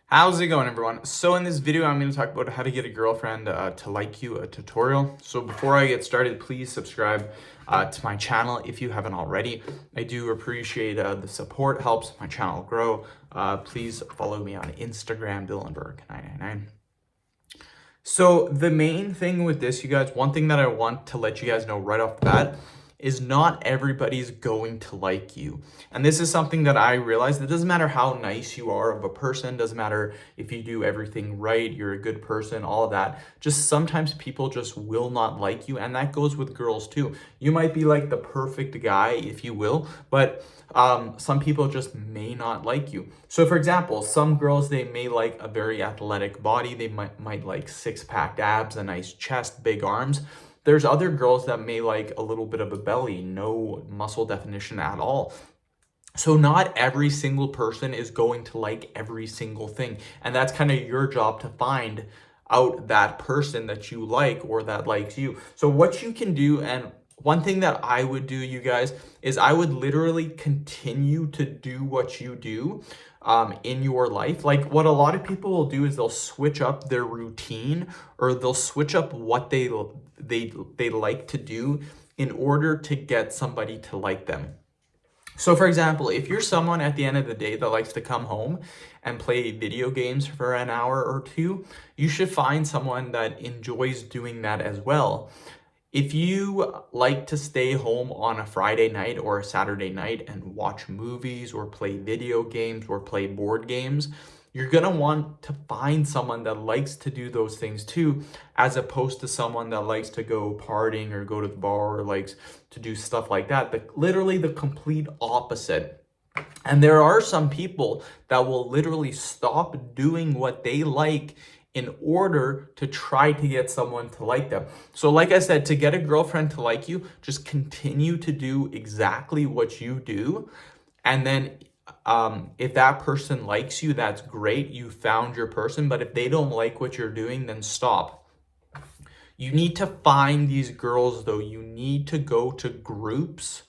How's it going, everyone? So in this video, I'm going to talk about how to get a girlfriend to like you, a tutorial. So before I get started, please subscribe to my channel if you haven't already. I do appreciate the support, helps my channel grow. Please follow me on Instagram, Dylanberg999. So the main thing with this, you guys, one thing that I want to let you guys know right off the bat is not everybody's going to like you. And this is something that I realized. It doesn't matter how nice you are of a person, doesn't matter if you do everything right, you're a good person, all of that. Just sometimes people just will not like you, and that goes with girls too. You might be like the perfect guy, if you will, but some people just may not like you. So for example, some girls, they may like a very athletic body. They might like six-pack abs, a nice chest, big arms. There's other girls that may like a little bit of a belly, no muscle definition at all. So not every single person is going to like every single thing. And that's kind of your job to find out that person that you like or that likes you. So what you can do, and one thing that I would do, you guys, is I would literally continue to do what you do in your life. Like what a lot of people will do is they'll switch up their routine, or they'll switch up what they like to do in order to get somebody to like them. So for example, if you're someone at the end of the day that likes to come home and play video games for an hour or two, you should find someone that enjoys doing that as well. If you like to stay home on a Friday night or a Saturday night and watch movies or play video games or play board games, you're going to want to find someone that likes to do those things too, as opposed to someone that likes to go partying or go to the bar or likes to do stuff like that. But literally the complete opposite. And there are some people that will literally stop doing what they like in order to try to get someone to like them. So like I said, to get a girlfriend to like you, just continue to do exactly what you do. And then if that person likes you, that's great. You found your person. But if they don't like what you're doing, then stop. You need to find these girls, though. You need to go to groups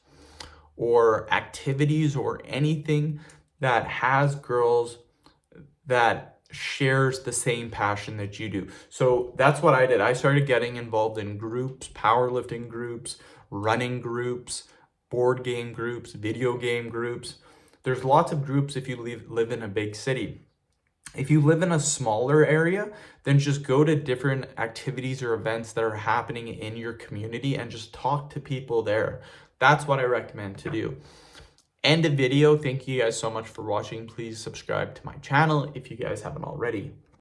or activities or anything that has girls that shares the same passion that you do. So that's what I did. I started getting involved in groups, powerlifting groups, running groups, board game groups, video game groups. There's lots of groups if you live in a big city. If you live in a smaller area, then just go to different activities or events that are happening in your community and just talk to people there. That's what I recommend to do. End of video. Thank you guys so much for watching. Please subscribe to my channel if you guys haven't already.